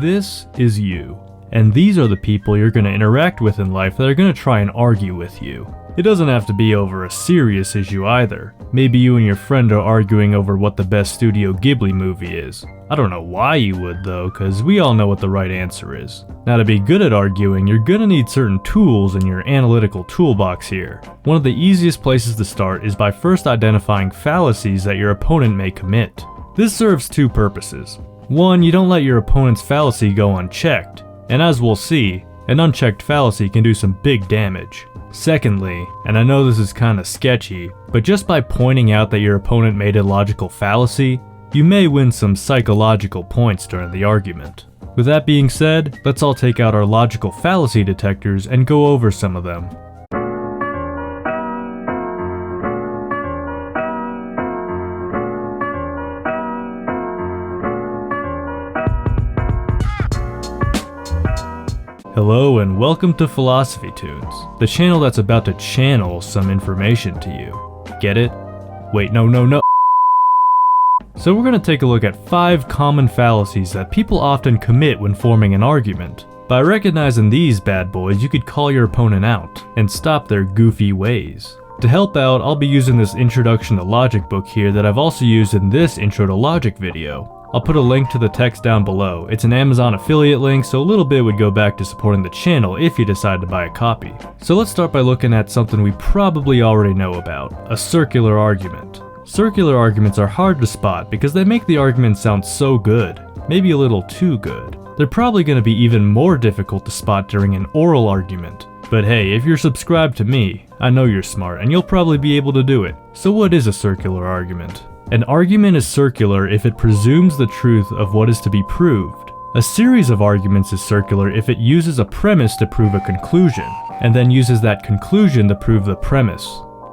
This is you. And these are the people you're going to interact with in life that are going to try and argue with you. It doesn't have to be over a serious issue either. Maybe you and your friend are arguing over what the best Studio Ghibli movie is. I don't know why you would though, cause we all know what the right answer is. Now to be good at arguing, you're gonna need certain tools in your analytical toolbox here. One of the easiest places to start is by first identifying fallacies that your opponent may commit. This serves two purposes. One, you don't let your opponent's fallacy go unchecked, and as we'll see, an unchecked fallacy can do some big damage. Secondly, and I know this is kinda sketchy, but just by pointing out that your opponent made a logical fallacy, you may win some psychological points during the argument. With that being said, let's all take out our logical fallacy detectors and go over some of them. Hello and welcome to Philosophy Tunes, the channel that's about to channel some information to you. Get it? Wait, no. So we're going to take a look at 5 common fallacies that people often commit when forming an argument. By recognizing these bad boys, you could call your opponent out and stop their goofy ways. To help out, I'll be using this Introduction to Logic book here that I've also used in this Intro to Logic video. I'll put a link to the text down below. It's an Amazon affiliate link, so a little bit would go back to supporting the channel if you decide to buy a copy. So let's start by looking at something we probably already know about, a circular argument. Circular arguments are hard to spot because they make the argument sound so good, maybe a little too good. They're probably going to be even more difficult to spot during an oral argument. But hey, if you're subscribed to me, I know you're smart and you'll probably be able to do it. So what is a circular argument? An argument is circular if it presumes the truth of what is to be proved. A series of arguments is circular if it uses a premise to prove a conclusion, and then uses that conclusion to prove the premise.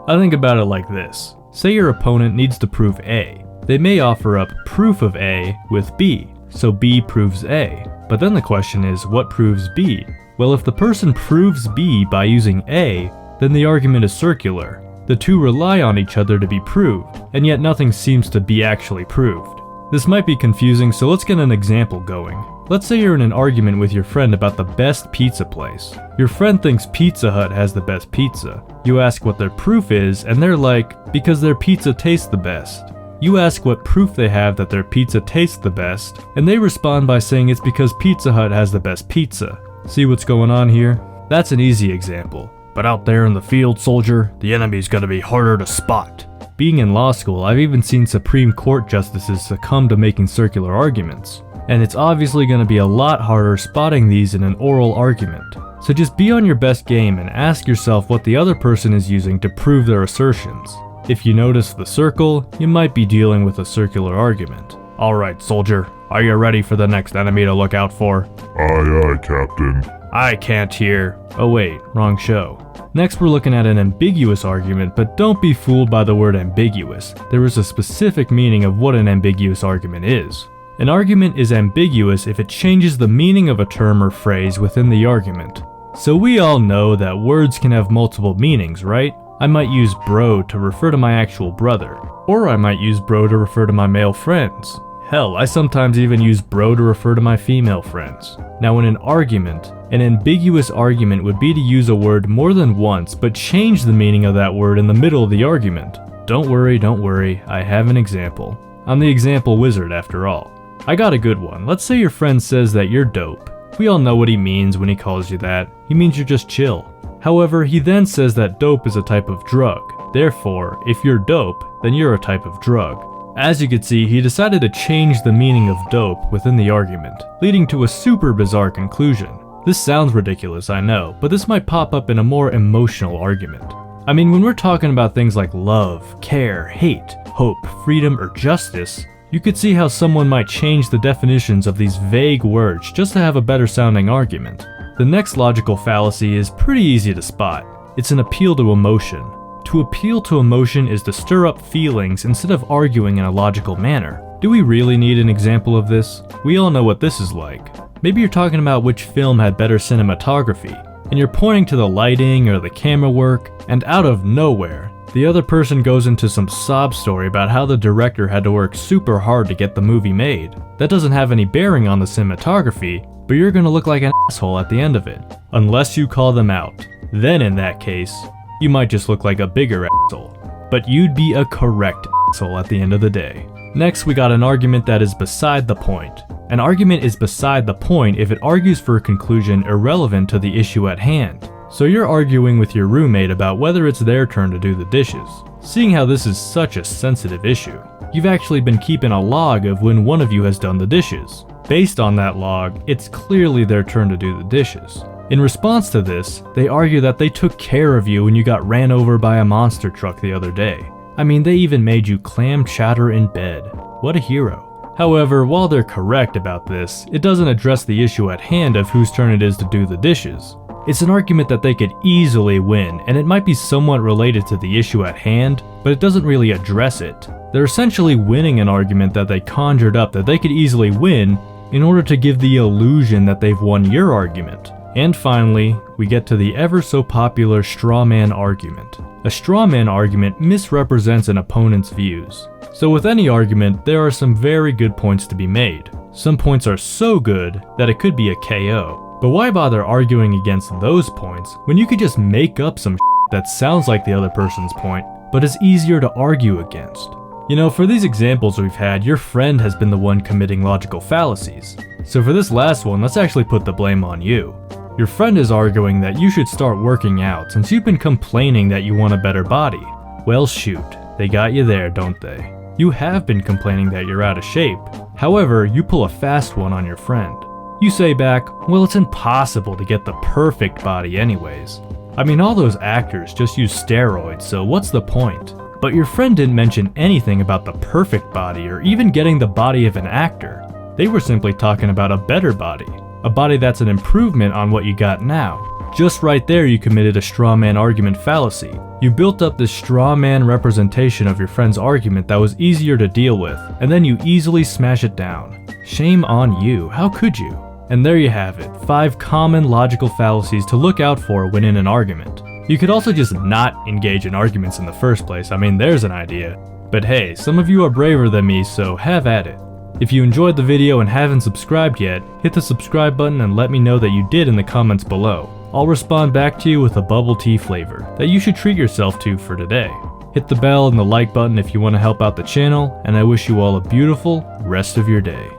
I think about it like this. Say your opponent needs to prove A. They may offer up proof of A with B, so B proves A. But then the question is, what proves B? Well, if the person proves B by using A, then the argument is circular. The two rely on each other to be proved, and yet nothing seems to be actually proved. This might be confusing, so let's get an example going. Let's say you're in an argument with your friend about the best pizza place. Your friend thinks Pizza Hut has the best pizza. You ask what their proof is, and they're like, because their pizza tastes the best. You ask what proof they have that their pizza tastes the best, and they respond by saying it's because Pizza Hut has the best pizza. See what's going on here? That's an easy example. But out there in the field, soldier, the enemy's gonna be harder to spot. Being in law school, I've even seen Supreme Court justices succumb to making circular arguments. And it's obviously gonna be a lot harder spotting these in an oral argument. So just be on your best game and ask yourself what the other person is using to prove their assertions. If you notice the circle, you might be dealing with a circular argument. Alright, soldier, are you ready for the next enemy to look out for? Aye, aye, Captain. I can't hear. Oh wait, wrong show. Next we're looking at an ambiguous argument, but don't be fooled by the word ambiguous. There is a specific meaning of what an ambiguous argument is. An argument is ambiguous if it changes the meaning of a term or phrase within the argument. So we all know that words can have multiple meanings, right? I might use bro to refer to my actual brother, or I might use bro to refer to my male friends. Hell, I sometimes even use bro to refer to my female friends. Now in an argument, an ambiguous argument would be to use a word more than once but change the meaning of that word in the middle of the argument. Don't worry, I have an example. I'm the example wizard after all. I got a good one. Let's say your friend says that you're dope. We all know what he means when he calls you that. He means you're just chill. However, he then says that dope is a type of drug. Therefore, if you're dope, then you're a type of drug. As you can see, he decided to change the meaning of dope within the argument, leading to a super bizarre conclusion. This sounds ridiculous, I know, but this might pop up in a more emotional argument. I mean, when we're talking about things like love, care, hate, hope, freedom, or justice, you could see how someone might change the definitions of these vague words just to have a better sounding argument. The next logical fallacy is pretty easy to spot. It's an appeal to emotion. To appeal to emotion is to stir up feelings instead of arguing in a logical manner. Do we really need an example of this? We all know what this is like. Maybe you're talking about which film had better cinematography, and you're pointing to the lighting or the camera work, and out of nowhere, The other person goes into some sob story about how the director had to work super hard to get the movie made. That doesn't have any bearing on the cinematography, but you're gonna look like an asshole at the end of it. Unless you call them out. Then in that case, you might just look like a bigger asshole. But you'd be a correct asshole at the end of the day. Next, we got an argument that is beside the point. An argument is beside the point if it argues for a conclusion irrelevant to the issue at hand. So you're arguing with your roommate about whether it's their turn to do the dishes. Seeing how this is such a sensitive issue, you've actually been keeping a log of when one of you has done the dishes. Based on that log, it's clearly their turn to do the dishes. In response to this, they argue that they took care of you when you got ran over by a monster truck the other day. I mean, they even made you clam chowder in bed. What a hero. However, while they're correct about this, it doesn't address the issue at hand of whose turn it is to do the dishes. It's an argument that they could easily win, and it might be somewhat related to the issue at hand, but it doesn't really address it. They're essentially winning an argument that they conjured up that they could easily win in order to give the illusion that they've won your argument. And finally, we get to the ever so popular straw man argument. A straw man argument misrepresents an opponent's views. So with any argument, there are some very good points to be made. Some points are so good that it could be a KO. But why bother arguing against those points when you could just make up some that sounds like the other person's point, but is easier to argue against? You know, for these examples we've had, your friend has been the one committing logical fallacies. So for this last one, let's actually put the blame on you. Your friend is arguing that you should start working out since you've been complaining that you want a better body. Well shoot, they got you there, don't they? You have been complaining that you're out of shape. However, you pull a fast one on your friend. You say back, well, it's impossible to get the perfect body anyways. I mean, all those actors just use steroids, so what's the point? But your friend didn't mention anything about the perfect body or even getting the body of an actor. They were simply talking about a better body. A body that's an improvement on what you got now. Just right there you committed a straw man argument fallacy. You built up this straw man representation of your friend's argument that was easier to deal with, and then you easily smash it down. Shame on you, how could you? And there you have it, 5 common logical fallacies to look out for when in an argument. You could also just not engage in arguments in the first place, I mean there's an idea. But hey, some of you are braver than me, so have at it. If you enjoyed the video and haven't subscribed yet, hit the subscribe button and let me know that you did in the comments below. I'll respond back to you with a bubble tea flavor that you should treat yourself to for today. Hit the bell and the like button if you want to help out the channel, and I wish you all a beautiful rest of your day.